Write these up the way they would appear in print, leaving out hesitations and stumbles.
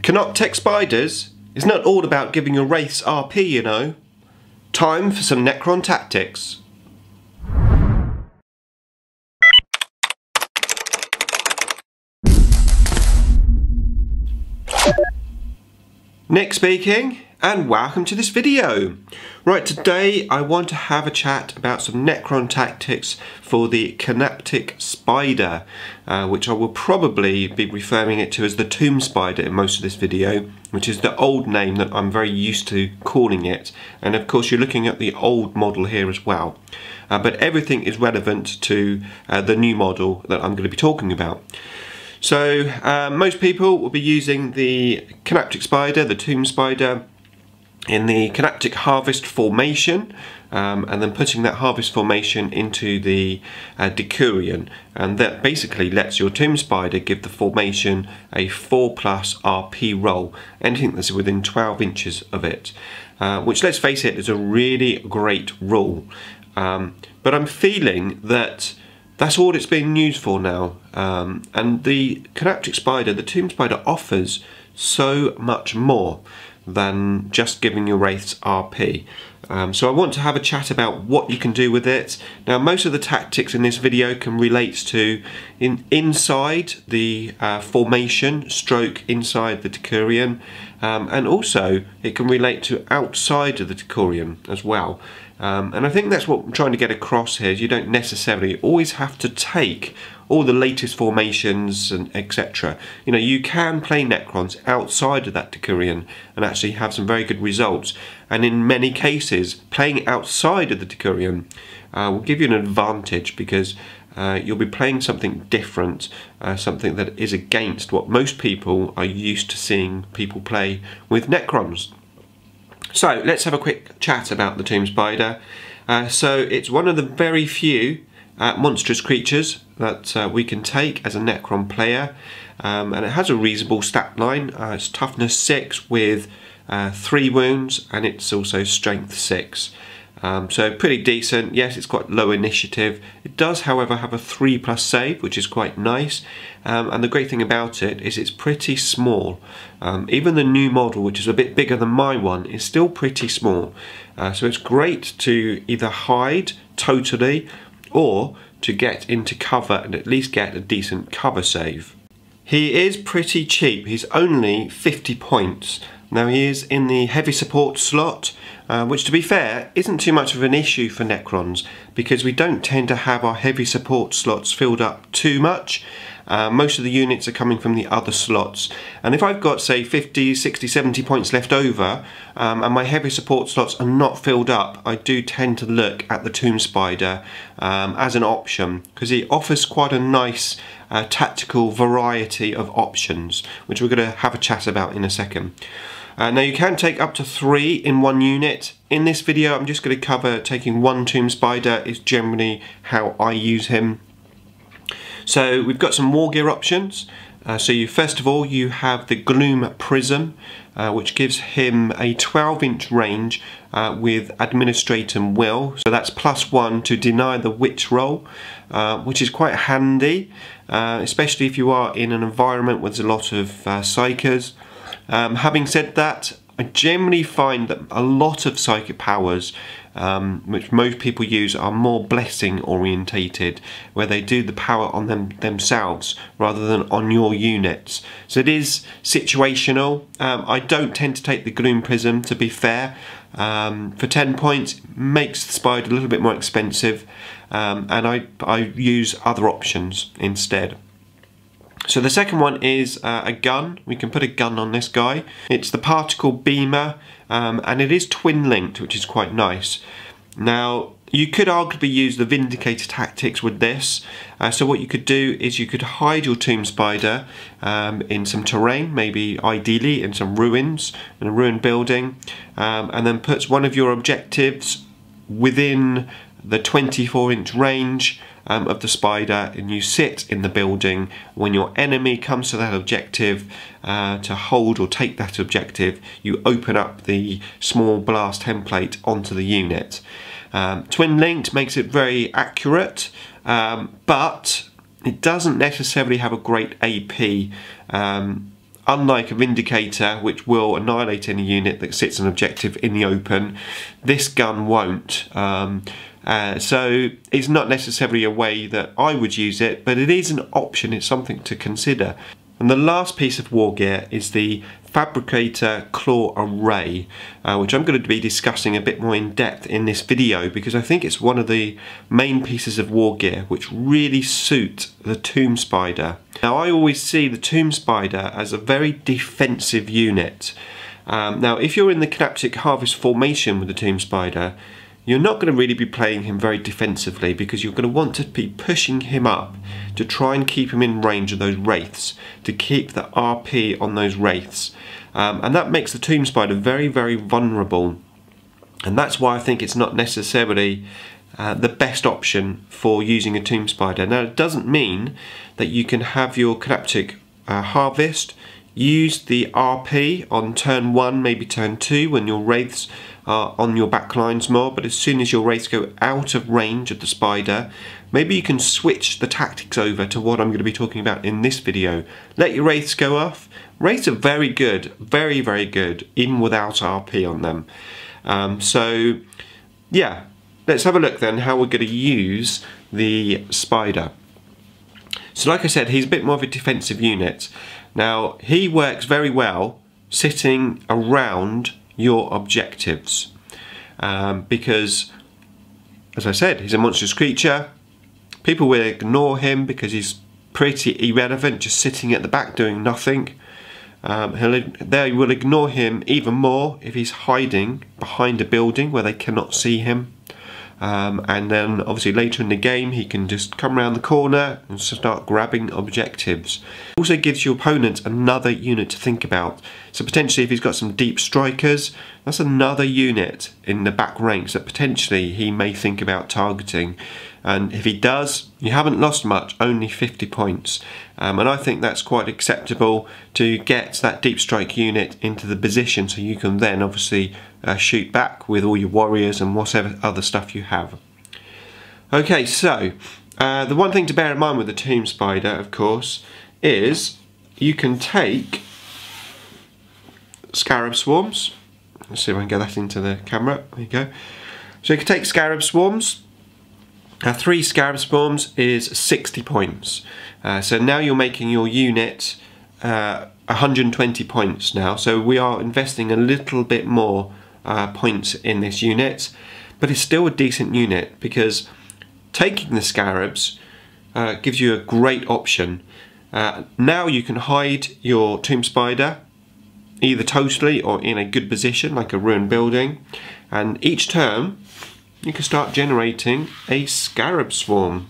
Canoptek Spyders is not all about giving your Wraiths RP, you know. Time for some Necron tactics. Nick speaking, and welcome to this video. Right, today I want to have a chat about some Necron tactics for the Canoptek Spyder, which I will probably be referring it to as the Tomb Spider in most of this video, which is the old name that I'm very used to calling it. And of course you're looking at the old model here as well. But everything is relevant to the new model that I'm going to be talking about. So most people will be using the Canoptek Spyder, the Tomb Spider, in the Canoptek Harvest formation, and then putting that harvest formation into the Decurion, and that basically lets your Tomb Spider give the formation a 4+ RP roll, anything that's within 12 inches of it, which, let's face it, is a really great rule. But I'm feeling that that's all it's being used for now, and the Canoptek Spyder, the Tomb Spider, offers so much more than just giving your Wraiths RP. So I want to have a chat about what you can do with it. Now, most of the tactics in this video can relate to inside the formation stroke inside the Decurion, and also it can relate to outside of the Decurion as well. And I think that's what I'm trying to get across here, is you don't necessarily always have to take all the latest formations and etc. You know, you can play Necrons outside of that Decurion and actually have some very good results. And in many cases, playing outside of the Decurion will give you an advantage, because you'll be playing something different, something that is against what most people are used to seeing people play with Necrons. So let's have a quick chat about the Tomb Spider. So it's one of the very few monstrous creatures that we can take as a Necron player, and it has a reasonable stat line. It's toughness 6 with 3 wounds, and it's also strength 6. So pretty decent. Yes, it's quite low initiative. It does, however, have a 3+ save, which is quite nice. And the great thing about it is it's pretty small. Even the new model, which is a bit bigger than my one, is still pretty small. So it's great to either hide totally or to get into cover and at least get a decent cover save. He is pretty cheap. He's only 50 points. Now, he is in the heavy support slot, which, to be fair, isn't too much of an issue for Necrons, because we don't tend to have our heavy support slots filled up too much. Most of the units are coming from the other slots, and if I've got, say, 50, 60, 70 points left over, and my heavy support slots are not filled up, I do tend to look at the Tomb Spider as an option, because he offers quite a nice tactical variety of options, which we're going to have a chat about in a second. Now, you can take up to 3 in one unit. In this video, I'm just going to cover taking one Tomb Spider is generally how I use him. So we've got some war gear options. So first of all, you have the Gloom Prism, which gives him a 12-inch range with Administrate and Will. So that's +1 to deny the witch roll, which is quite handy, especially if you are in an environment with a lot of psychers. Having said that, I generally find that a lot of psychic powers, which most people use, are more blessing orientated, where they do the power on themselves rather than on your units. So it is situational. I don't tend to take the Gloom Prism, to be fair. For 10 points, it makes the Spider a little bit more expensive, and I use other options instead. So the second one is a gun. We can put a gun on this guy. It's the Particle Beamer, and it is twin linked, which is quite nice. Now, you could arguably use the Vindicator tactics with this. So what you could do is you could hide your Tomb Spider in some terrain, maybe ideally in some ruins, in a ruined building, and then put one of your objectives within the 24-inch range of the Spider, and you sit in the building. When your enemy comes to that objective to hold or take that objective, you open up the small blast template onto the unit. Twin linked makes it very accurate, but it doesn't necessarily have a great AP. unlike a Vindicator, which will annihilate any unit that sits an objective in the open, this gun won't. So it's not necessarily a way that I would use it, but it is an option, it's something to consider. And the last piece of war gear is the Fabricator Claw Array, which I'm going to be discussing a bit more in depth in this video, because I think it's one of the main pieces of war gear which really suit the Tomb Spider. Now, I always see the Tomb Spider as a very defensive unit. Now, if you're in the Canoptek Harvest formation with the Tomb Spider, you're not going to really be playing him very defensively, because you're going to want to be pushing him up to try and keep him in range of those Wraiths, to keep the RP on those Wraiths. And that makes the Tomb Spider very, very vulnerable. And that's why I think it's not necessarily the best option for using a Tomb Spider. Now, it doesn't mean that you can have your Canoptek Harvest, use the RP on turn 1, maybe turn 2, when your Wraiths are on your back lines more, but as soon as your Wraiths go out of range of the Spider, maybe you can switch the tactics over to what I'm going to be talking about in this video. Let your Wraiths go off. Wraiths are very good, very, very good, even without RP on them. So, yeah, let's have a look then how we're going to use the Spider. So like I said, he's a bit more of a defensive unit. Now, he works very well sitting around your objectives, because, as I said, he's a monstrous creature. People will ignore him because he's pretty irrelevant, just sitting at the back doing nothing. They will ignore him even more if he's hiding behind a building where they cannot see him. And then obviously later in the game he can just come around the corner and start grabbing objectives. It also gives your opponent another unit to think about. So potentially if he's got some deep strikers, that's another unit in the back ranks that potentially he may think about targeting. And if he does, you haven't lost much, only 50 points. And I think that's quite acceptable to get that deep strike unit into the position, so you can then obviously shoot back with all your warriors and whatever other stuff you have. Okay, so the one thing to bear in mind with the Tomb Spider, of course, is you can take Scarab Swarms. Let's see if I can get that into the camera. There you go. So you can take Scarab Swarms. 3 Scarab Swarms is 60 points. So now you're making your unit 120 points now. So we are investing a little bit more points in this unit, but it's still a decent unit, because taking the Scarabs gives you a great option. Now you can hide your Tomb Spider either totally or in a good position like a ruined building, and each turn you can start generating a Scarab Swarm.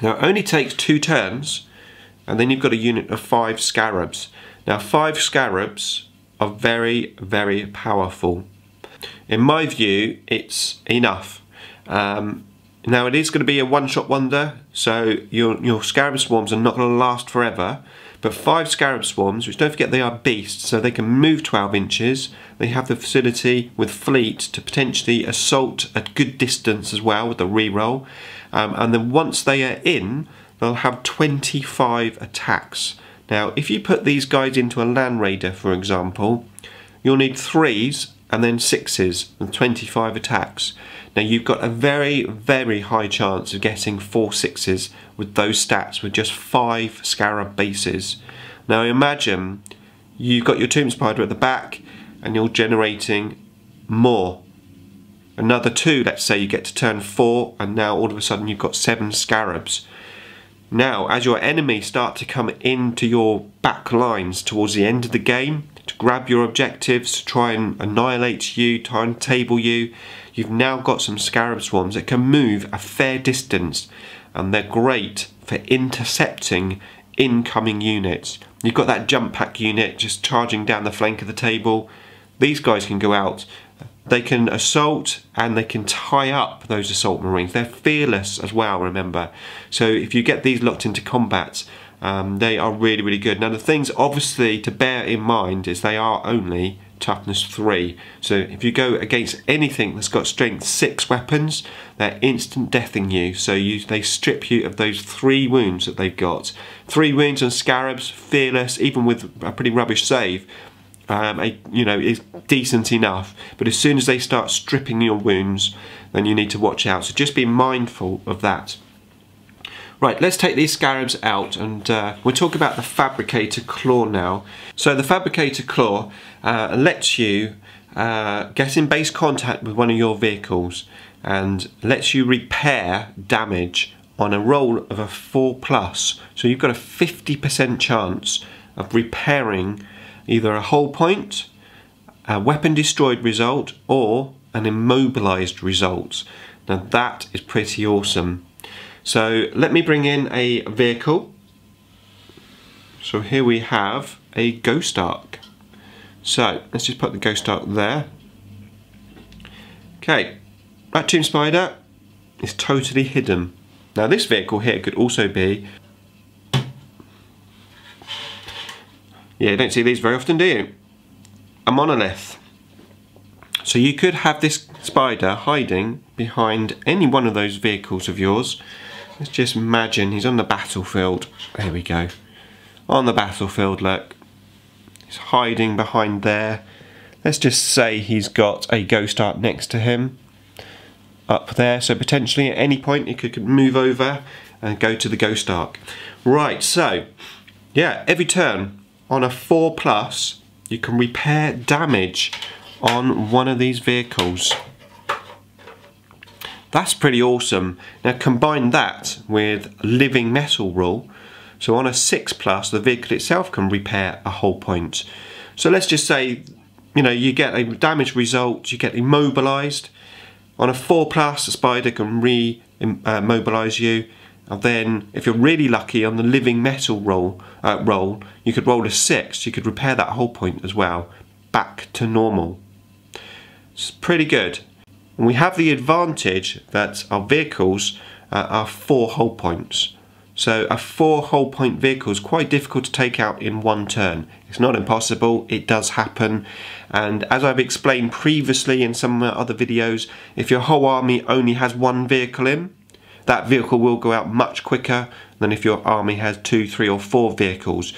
Now it only takes 2 turns, and then you've got a unit of 5 Scarabs. Now 5 Scarabs are very, very powerful. In my view, it's enough. Now it is going to be a one-shot wonder, so your Scarab Swarms are not going to last forever. But 5 Scarab Swarms, which don't forget they are beasts, so they can move 12 inches. They have the facility with fleet to potentially assault at good distance as well with the reroll. And then once they are in, they'll have 25 attacks. Now, if you put these guys into a Land Raider, for example, you'll need 3s and then 6s and 25 attacks. Now, you've got a very, very high chance of getting 4 6s with those stats with just 5 Scarab bases. Now, imagine you've got your Tomb Spider at the back and you're generating more. Another 2, let's say you get to turn 4, and now all of a sudden you've got 7 Scarabs. Now, as your enemies start to come into your back lines towards the end of the game to grab your objectives, to try and annihilate you, try and table you, you've now got some Scarab Swarms that can move a fair distance, and they're great for intercepting incoming units. You've got that jump pack unit just charging down the flank of the table. These guys can go out. They can assault and they can tie up those assault marines. They're fearless as well, remember. So if you get these locked into combat, they are really, really good. Now the things obviously to bear in mind is they are only toughness 3. So if you go against anything that's got strength 6 weapons, they're instant deathing you. So they strip you of those 3 wounds that they've got. 3 wounds on Scarabs, fearless, even with a pretty rubbish save. Is decent enough, but as soon as they start stripping your wounds, then you need to watch out. So just be mindful of that. Right, let's take these Scarabs out, and we'll talk about the Fabricator Claw now. So the Fabricator Claw lets you get in base contact with one of your vehicles and lets you repair damage on a roll of a 4+. So you've got a 50% chance of repairing either a hull point, a weapon destroyed result, or an immobilized result. Now that is pretty awesome. So let me bring in a vehicle. So here we have a Ghost Ark. So let's just put the Ghost Ark there. Okay, that Tomb Spider is totally hidden. Now this vehicle here could also be, yeah, you don't see these very often, do you? A monolith. So you could have this spider hiding behind any one of those vehicles of yours. Let's just imagine he's on the battlefield. There we go. On the battlefield, look. He's hiding behind there. Let's just say he's got a Ghost Ark next to him. Up there, so potentially at any point he could move over and go to the Ghost Ark. Right, so, yeah, every turn, on a 4+, you can repair damage on one of these vehicles. That's pretty awesome. Now combine that with living metal rule. So on a 6+, the vehicle itself can repair a hull point. So let's just say, you get a damage result, you get immobilized. On a 4+, the spider can re-mobilize you. And then, if you're really lucky, on the living metal roll, you could roll a 6. You could repair that hull point as well, back to normal. It's pretty good. And we have the advantage that our vehicles are 4 hull points. So a 4 hull point vehicle is quite difficult to take out in one turn. It's not impossible, it does happen. And as I've explained previously in some other videos, if your whole army only has 1 vehicle in, that vehicle will go out much quicker than if your army has 2, 3 or 4 vehicles,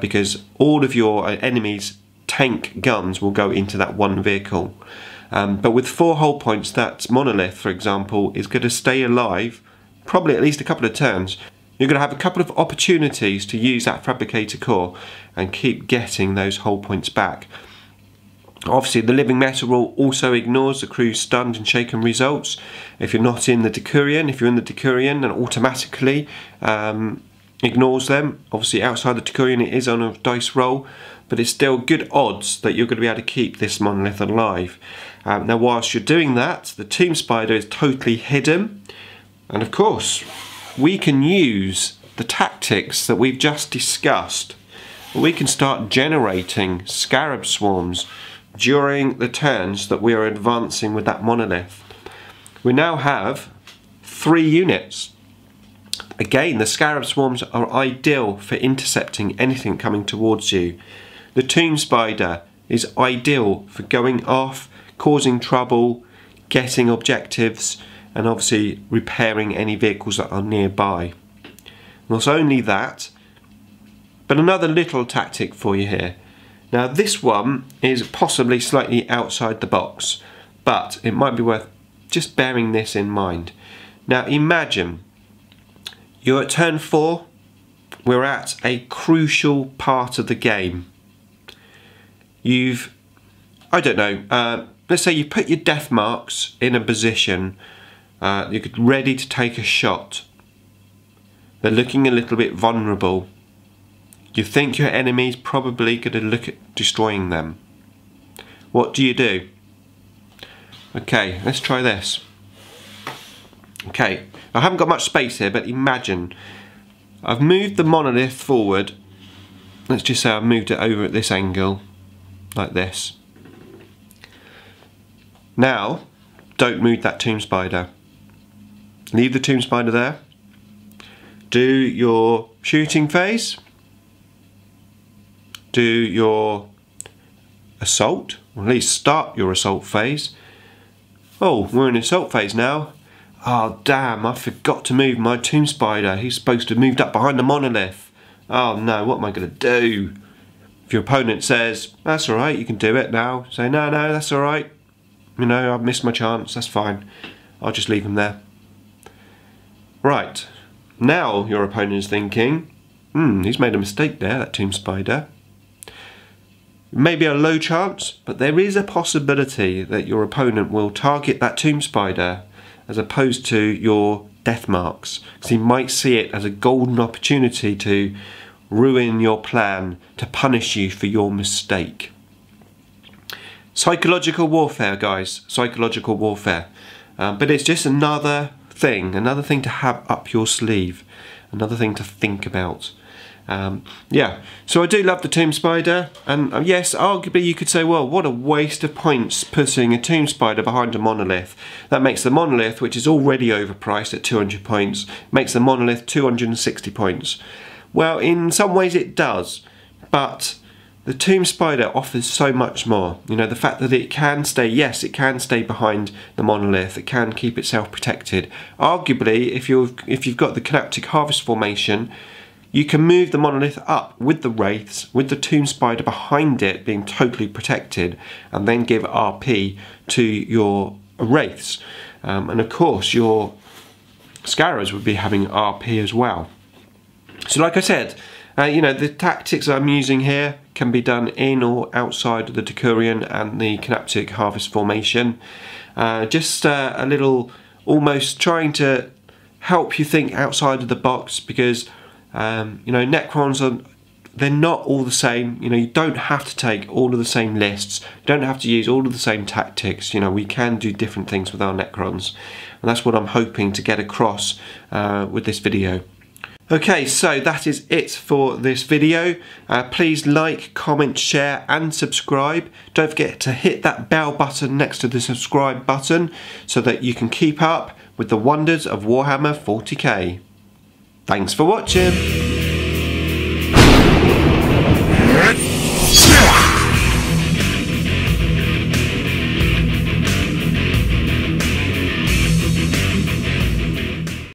because all of your enemies' tank guns will go into that 1 vehicle. But with 4 hull points, that monolith, for example, is going to stay alive probably at least a couple of turns. You're going to have a couple of opportunities to use that Fabricator Core and keep getting those hull points back. Obviously the living metal rule also ignores the crew's stunned and shaken results. If you're not in the Decurion, if you're in the Decurion, then automatically ignores them. Obviously outside the Decurion it is on a dice roll, but it's still good odds that you're going to be able to keep this monolith alive. Now whilst you're doing that, the Tomb Spider is totally hidden, and of course we can use the tactics that we've just discussed. We can start generating Scarab swarms during the turns that we are advancing with that monolith. We now have 3 units. Again, the Scarab swarms are ideal for intercepting anything coming towards you. The Tomb Spider is ideal for going off, causing trouble, getting objectives, and obviously repairing any vehicles that are nearby. Not only that, but another little tactic for you here. Now this one is possibly slightly outside the box, but it might be worth just bearing this in mind. Now imagine you're at turn 4, we're at a crucial part of the game. Let's say you put your death marks in a position, you're ready to take a shot. They're looking a little bit vulnerable. You think your enemy's probably going to look at destroying them. What do? Okay, let's try this. Okay, I haven't got much space here, but imagine I've moved the monolith forward. Let's just say I've moved it over at this angle, like this. Now, don't move that Tomb Spider. Leave the Tomb Spider there. Do your shooting phase. Do your assault, Or at least start your assault phase. Oh, we're in assault phase now. Oh damn, I forgot to move my Tomb Spider. He's supposed to have moved up behind the monolith. Oh no, what am I going to do? If your opponent says, that's alright, you can do it now. Say, no, that's alright. You know, I've missed my chance, that's fine. I'll just leave him there. Right, now your opponent is thinking, he's made a mistake there, that Tomb Spider. Maybe a low chance, but there is a possibility that your opponent will target that Tomb Spider as opposed to your death marks, because he might see it as a golden opportunity to ruin your plan, to punish you for your mistake. Psychological warfare, guys, psychological warfare. But it's just another thing to have up your sleeve, another thing to think about. Yeah, so I do love the Tomb Spider, and yes, arguably you could say, well, what a waste of points putting a Tomb Spider behind a monolith. That makes the monolith, which is already overpriced at 200 points, makes the monolith 260 points. Well, in some ways it does, but the Tomb Spider offers so much more. You know, the fact that it can stay, yes, it can stay behind the monolith, it can keep itself protected. Arguably, if you've got the Canoptek Harvest formation, you can move the monolith up with the Wraiths, with the Tomb Spider behind it being totally protected, and then give RP to your Wraiths. And of course, your Scarabs would be having RP as well. So like I said, you know, the tactics I'm using here can be done in or outside of the Decurion and the Canoptek Harvest formation. Just a little, almost trying to help you think outside of the box, because you know, Necrons they're not all the same. You know, you don't have to take all of the same lists. You don't have to use all of the same tactics. You know, we can do different things with our Necrons, and that's what I'm hoping to get across with this video. Okay, so that is it for this video. Please like, comment, share and subscribe. Don't forget to hit that bell button next to the subscribe button so that you can keep up with the wonders of Warhammer 40k. Thanks for watching.